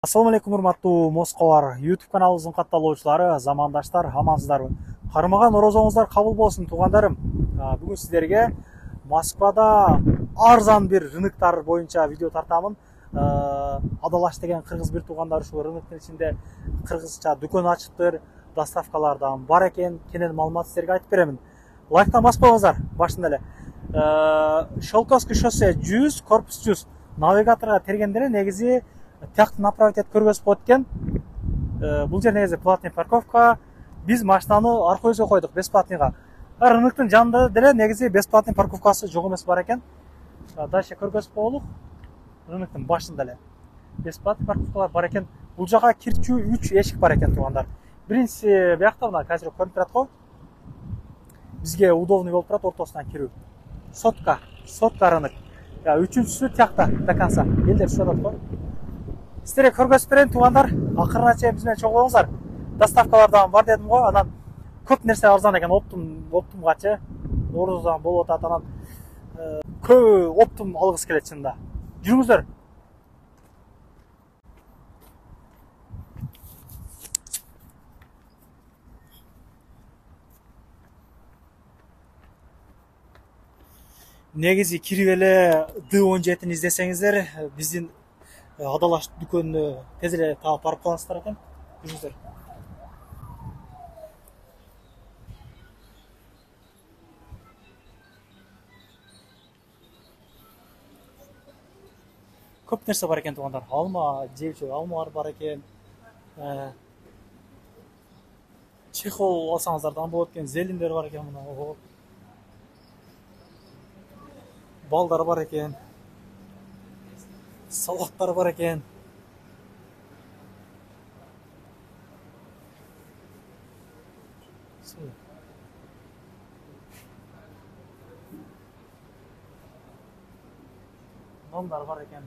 Assalamu алейкум, урматтуу Москвалар. YouTube каналыбыздын катталуучулары, замандаштар, амансыздарбы? Кармаган орозоңуздар кабыл болсун, туугандарым. Бүгүн сиздерге Москвада арзан бир рыноктар боюнча видео тартамын. Адалаш деген кыргыз бир туугандар ушул рыноктун ичинде кыргызча дүкөн ачыптыр, доставкалардан бар экен, кенен маалымат сиздерге айтып беремин. Лайктан баспаңыздар, башында эле. Шолковский шоссе 100, корпус 100 навигаторга тергенде эле негизи тияктын направить этип көргөзүп коет экен. Бул жер негизи платный парковка. Биз машинаны арка өзгө койдук, бесплатныйга. Рыноктун жанында деле негизи бесплатный парковкасы жок эмес бар экен. Дальше көргөзүп коелук. Рыноктун башында эле бесплатный парковкалар бар экен. Бул жака кирчүү 3 эшик бар экен, туугандар. Биринчиси биякта мына азыр көрүнүп турат го. Бизге удобный болуп турат ортосунан кирүү. Сотка рынок. Үчүнчүсү тиякта до конца. Элдер түшүп атат го. Сиздерге көргөзүп берейин, туугандар. Акырына чейин биз менен чогуу болуңуздар. Доставкалардан бар дедим го, анан көп нерсе арзан экен, оптумгачы. Ороздан болуп атат, анан көп оптум алгыс келет чынында. Жүрүңүздөр. Негизи кирип эле D17-ин издесеңиздер, биздин Адалаш дүкөнүнө тез эле таап барып каласыздар экен. Жүрүңүздөр. Көп нерсе бар экен, туугандар. Алма, жеүүчү алмалар бар экен. Чехол алсаңыздар да болот экен, зелиндер бар экен мына. Балдар бар экен. Салаттар бар экен. Нондар бар экен.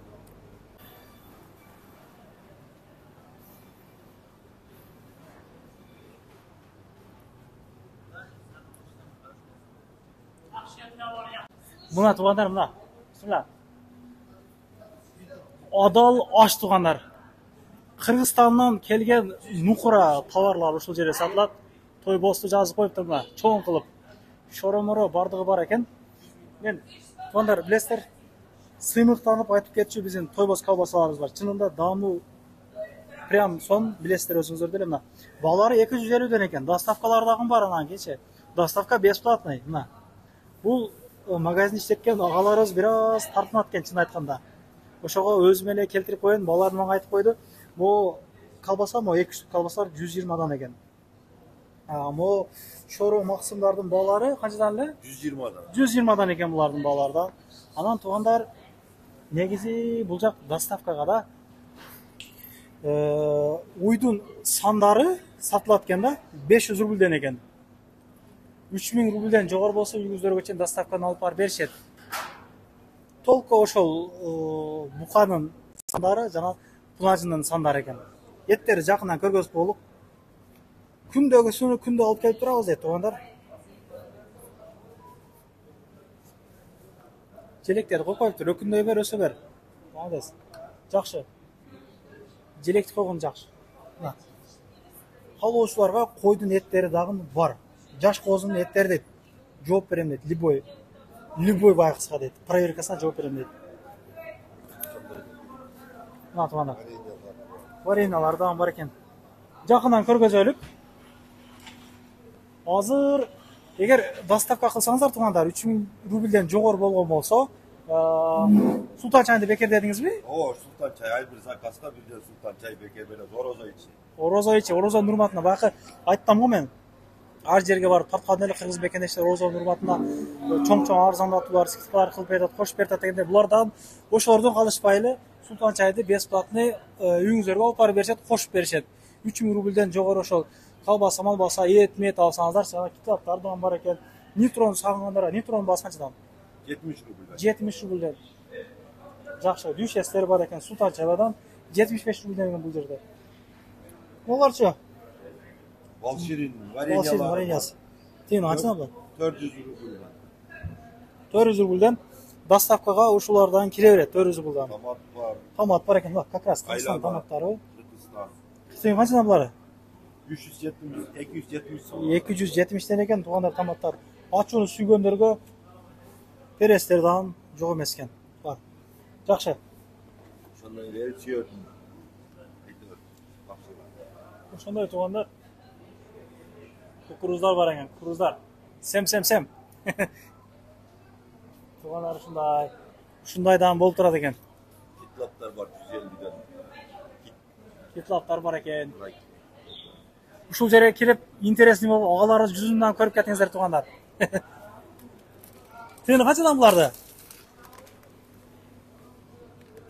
Мына туугандар, мына. Бисмилла. Адал аш, туугандар. Кыргызстандан келген нукура товарлар ушул жерде сатылат. Той босту жазып коюптур мына, чоң кылып. Шороморо бардыгы бар экен. Мен туугандар билесиздер, сыймыктанып айтып кетчү биздин тойбоз колбасаларыбыз бар. Чынында дамуу прям сон, билесиздер өзүңүздөр деле мына. Баалары 250ден экен. Доставкалар дагы бар анан кече. Доставка бесплатный мына. Бул магазин иштеткен агаларыбыз бир аз тартынат экен, чын айтканда. Ошого өзүм эле келтирип коеюн, балалар мага айтып койду. Могу колбаса, могу 2 штук колбасалар 120дан экен. Могу шоро максымдардын баалары канчадан эле? 120дан. 120дан экен булардын баалары да. Анан туугандар, негизи бул жак доставкага да уйдун сандары сатылат экен да, 500 рубльден экен. 3000 рубльден жогору болсо үйүңүздөргө чейин доставканы алып барып беришет. Толку ошол буканын сандары жана плажынын сандары экен. Эттерди жакындан көргөзүп болуп. Күндөгүсүнү күндө алып келип турабыз, туугандар. Желектерди коюп коюптур, өкүндөй бер, өсө бер. Молодец. Жакшы. Желекти койгон жакшы. Мына. Калоочуларга койдун эттери дагы бар. Жаш козунун эттери дейт. Жооп берем дейт, любой байкыска дейт. Проверкасына жооп берем дейт. Мына туугандар. Вареналар дагы бар экен. Жакындан көргөзөлүк. Азыр эгер доставка кылсаңыздар, туугандар, 3000 рубльден жогору болгон болсо, Султан чайды бекер дедиңизби? Султан чай, ай бир заказга бирден Султан чай бекер берет, Орозо ичи, Орозонун урматына. Байкы айттым го мен. Ар жерге барып тарткан эле кыргыз бекендештер Орозонун урматына чоң арзандатуулар, скидкалар кылып берет, кош берет дегенде, булардан ошолордон калышпай эле Султан чайды бесплатный үйүңүздөргө алып барып беришет, кошуп беришет. 3000 рубльден жогору ошол колбаса, малбаса, мет алсаңыздар, жана китаптар да бар экен. Нейтрон сагынгандар, нейтрон баасы канчадан? 70 рубльден. 70 рубльден. Жакшы, дүйшестер бар экен, Султан чайдан 75 рубльден экен бул жерде. Оларчы? Волширин, вареньясы. Тен канчадан бар? 400 рубльден. 400 рубльден доставкага ушулардан кире берет, 400 булдан. Томат бар. Томат бар экен, бак, как раз Кыргызстан Айла бар. томаттары. Кыргызстан. Кыргызстан канчадан булары? 370, 270 сом. 270 экен туугандар томаттар. Ачууну сүйгөндөргө перестердан жок эмес экен. Бар. Жакшы. Ошондой эле сүйөт. Ошондой туугандар. Кукуруздар бар экен, кукуруздар. Сем. Туугандар ушундай. Ушундайдан болуп турат экен. Китлаптар бар 150ден. Китлаптар бар экен. Ушул жерге кирип, интересный болуп, агалары жүзүнөн көрүп кетиңиздер туугандар. Сени канчадан буларды?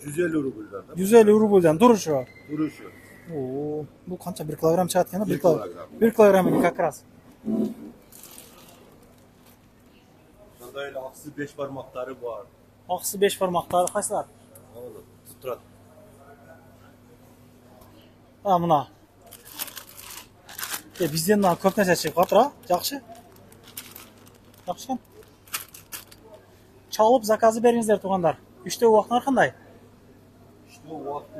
150 рубльдан. 150 рубльдан турушу. Турушу. Оо, бул канча 1 килограмм чыгат экен, 1 килограмм. 1 килограмм экен как раз. Ошондой эле аксы 5 бармактары бар. Аксы 5 бармактары кайсылар? Алып турат. Мына. Бизден көп нерсе чыгып атыр, а? Жакшы. Жакшы. Чалып заказы бериңиздер туугандар. Иштөө убактыңар кандай?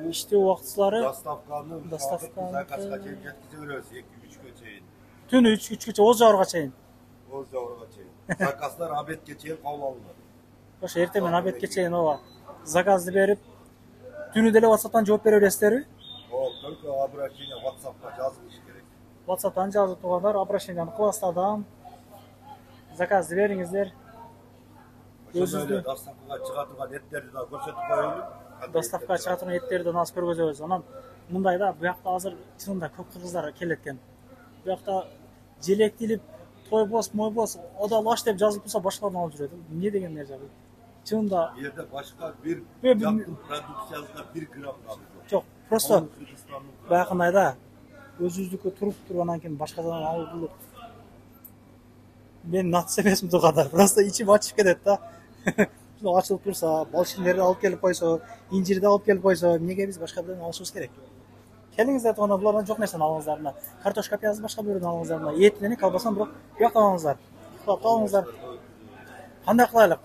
Иштөө убактылары Доставканы заказга чейин жеткизе беребиз 2-3гө чейин. Түнү 3-3гөчө оз жабырга чейин. Оз жабырга чейин. Заказдар обедке чейин кабыл алынат. Ошо эртең менен обедке чейин ооба заказды берип, түнү деле WhatsApp'тан жооп бере бересиздерби? Только обращение WhatsApp'ка жазылыш керек. WhatsApp'тан жазып туугандар, обращениени кыласыздар. Заказды бериңиздер. Өзүбүздү доставкага чыга турган эттерди да көрсөтүп коелу. Доставкага чыга турган эттерди нас көргөзөбүз. Анан мындай да, буякта азыр чынында көп кыргыздар келет экен. Буякта желектилип, тойбос, мойбос, одалаш деп жазылып турса башкалардан алып жүрөт. Эмне деген нерсе бул? Чынында Bu yerde başka bir yaptığım prodüksiyonda 1 gram kaldı. жок, просто баягындай да өзүбүздүкү туруп туруп анан кийин башкадан алып булуп. Мен натс эмесмин туугандар, просто ичим ачып кетет да. Шуну ачылып турса, балчындерди алып келип койсо, инжирди алып келип койсо, эмнеге биз башка бирден алышыбыз керек? Келиңиздер туугандар, булардан жок нерсени алыңыздар. Мына картошка, пияз башка бирден алыңыздар. Мына эт менен колбасын бирок буяктан алыңыздар. Уктап алыңыздар. Кандай кылайлык?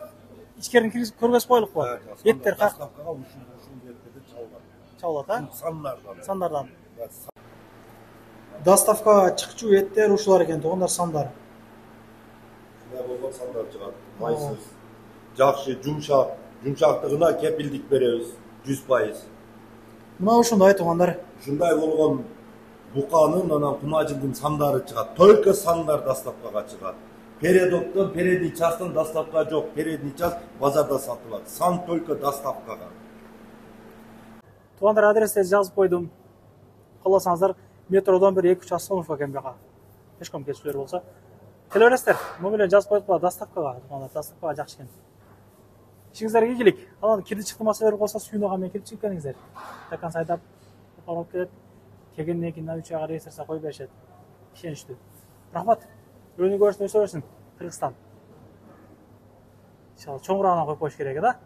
İçkerini körgөз койлукпу? Еттер как? Доставкага ушул эттерди чалган. Чалат, а? Сандардан. Сандардан. Доставка чыкчу эттер ушулар экен, туугандар сандар. Шундай болгон сандар чыгат. Майсыз. Жакшы, жумшак. Жумшактыгына кепилдик беребиз 100%. Мына ушундай туугандар. Ушундай болгон буканын анан тумажылдын сандары чыгат. Только сандар доставкага чыгат. Передоктон, передний частын доставка жок. Передний част базарда сатылат. Сан только доставкага. Туугандар, адрестерди жазып койдум. Кааласаңыздар, метродон бир 2-3 остановка экен бияка. Пешком кетчүлөр болсо, келе бересиздер. Могу эле жазып коюп доставкага. Туугандар, доставкага жакшы экен. Ишиңиздерге ийгилик. Анан кирди чыкты маселелер болсо сүйүнөгө менен келип чыгып келиңиздер. Такан сайдап алып келет. Келгенден кийин учага рейстерсе коюп беришет. Ишеничтүү. Рахмат. Өнүгө өрсүн, өсө берсин. Кыргызстан. Иншалла чоңураагына коюп коюш керек да.